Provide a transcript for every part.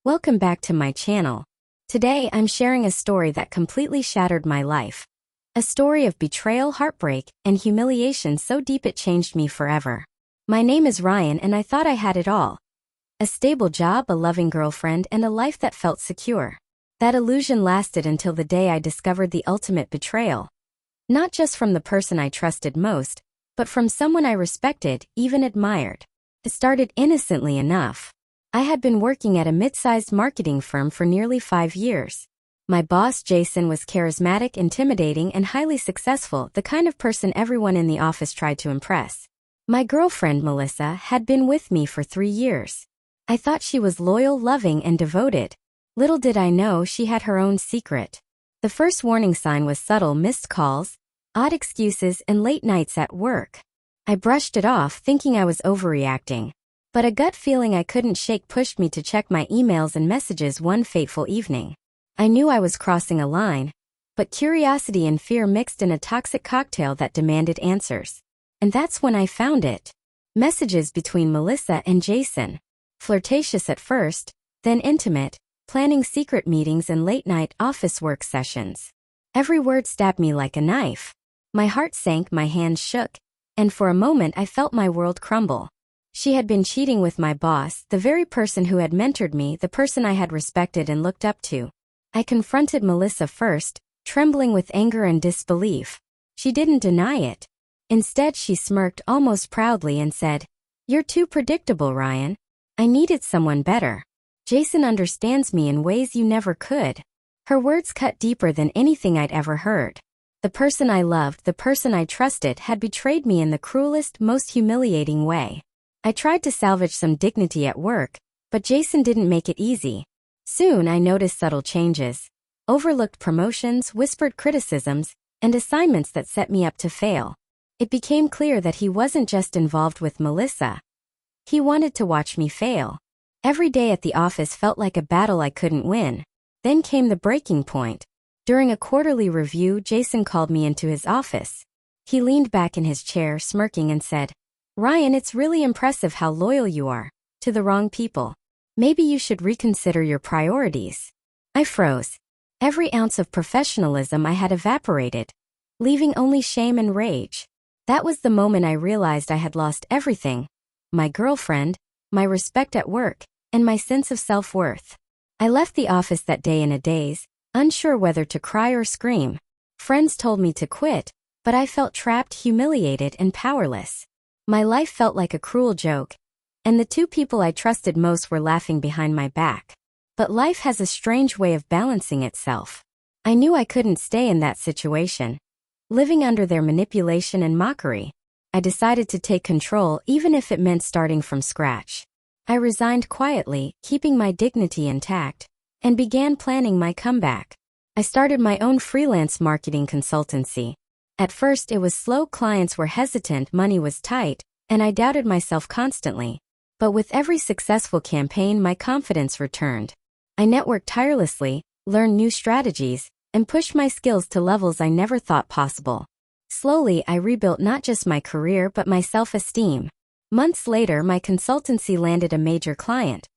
Welcome back to my channel. Today I'm sharing a story that completely shattered my life. A story of betrayal, heartbreak, and humiliation so deep it changed me forever. My name is Ryan and I thought I had it all. A stable job, a loving girlfriend, and a life that felt secure. That illusion lasted until the day I discovered the ultimate betrayal. Not just from the person I trusted most, but from someone I respected, even admired. It started innocently enough. I had been working at a mid-sized marketing firm for nearly 5 years. My boss, Jason, was charismatic, intimidating, and highly successful, the kind of person everyone in the office tried to impress. My girlfriend, Melissa, had been with me for 3 years. I thought she was loyal, loving, and devoted. Little did I know she had her own secret. The first warning sign was subtle: missed calls, odd excuses, and late nights at work. I brushed it off, thinking I was overreacting. But a gut feeling I couldn't shake pushed me to check my emails and messages one fateful evening. I knew I was crossing a line, but curiosity and fear mixed in a toxic cocktail that demanded answers. And that's when I found it. Messages between Melissa and Jason. Flirtatious at first, then intimate, planning secret meetings and late-night office work sessions. Every word stabbed me like a knife. My heart sank, my hands shook, and for a moment I felt my world crumble. She had been cheating with my boss, the very person who had mentored me, the person I had respected and looked up to. I confronted Melissa first, trembling with anger and disbelief. She didn't deny it. Instead, she smirked almost proudly and said, "You're too predictable, Ryan. I needed someone better. Jason understands me in ways you never could." Her words cut deeper than anything I'd ever heard. The person I loved, the person I trusted, had betrayed me in the cruelest, most humiliating way. I tried to salvage some dignity at work, but Jason didn't make it easy. Soon I noticed subtle changes. Overlooked promotions, whispered criticisms, and assignments that set me up to fail. It became clear that he wasn't just involved with Melissa. He wanted to watch me fail. Every day at the office felt like a battle I couldn't win. Then came the breaking point. During a quarterly review, Jason called me into his office. He leaned back in his chair, smirking, and said, "Ryan, it's really impressive how loyal you are to the wrong people. Maybe you should reconsider your priorities." I froze. Every ounce of professionalism I had evaporated, leaving only shame and rage. That was the moment I realized I had lost everything: my girlfriend, my respect at work, and my sense of self-worth. I left the office that day in a daze, unsure whether to cry or scream. Friends told me to quit, but I felt trapped, humiliated, and powerless. My life felt like a cruel joke, and the two people I trusted most were laughing behind my back. But life has a strange way of balancing itself. I knew I couldn't stay in that situation, living under their manipulation and mockery. I decided to take control, even if it meant starting from scratch. I resigned quietly, keeping my dignity intact, and began planning my comeback. I started my own freelance marketing consultancy. At first it was slow, clients were hesitant, money was tight, and I doubted myself constantly. But with every successful campaign, my confidence returned. I networked tirelessly, learned new strategies, and pushed my skills to levels I never thought possible. Slowly, I rebuilt not just my career but my self-esteem. Months later, my consultancy landed a major client,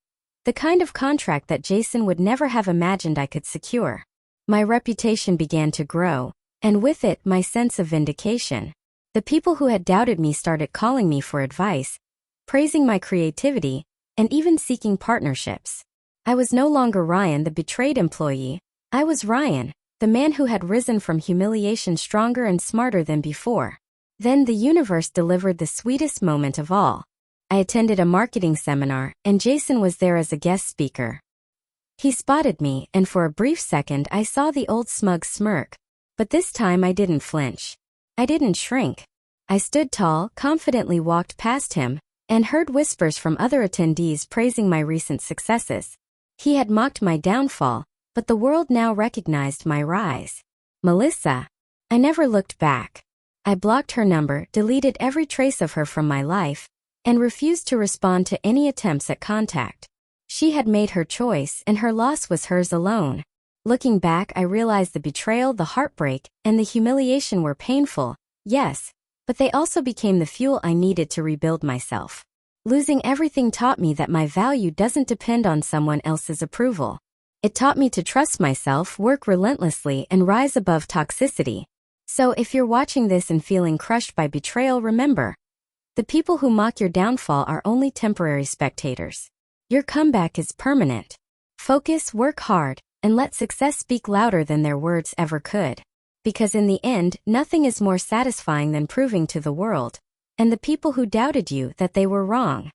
the kind of contract that Jason would never have imagined I could secure. My reputation began to grow, and with it, my sense of vindication. The people who had doubted me started calling me for advice, praising my creativity, and even seeking partnerships. I was no longer Ryan, the betrayed employee. I was Ryan, the man who had risen from humiliation stronger and smarter than before. Then the universe delivered the sweetest moment of all. I attended a marketing seminar, and Jason was there as a guest speaker. He spotted me, and for a brief second I saw the old smug smirk. But this time I didn't flinch. I didn't shrink. I stood tall, confidently walked past him, and heard whispers from other attendees praising my recent successes. He had mocked my downfall, but the world now recognized my rise. Melissa. I never looked back. I blocked her number, deleted every trace of her from my life, and refused to respond to any attempts at contact. She had made her choice, and her loss was hers alone. Looking back, I realized the betrayal, the heartbreak, and the humiliation were painful, yes, but they also became the fuel I needed to rebuild myself. Losing everything taught me that my value doesn't depend on someone else's approval. It taught me to trust myself, work relentlessly, and rise above toxicity. So if you're watching this and feeling crushed by betrayal, remember, the people who mock your downfall are only temporary spectators. Your comeback is permanent. Focus, work hard, and let success speak louder than their words ever could. Because in the end, nothing is more satisfying than proving to the world and the people who doubted you that they were wrong.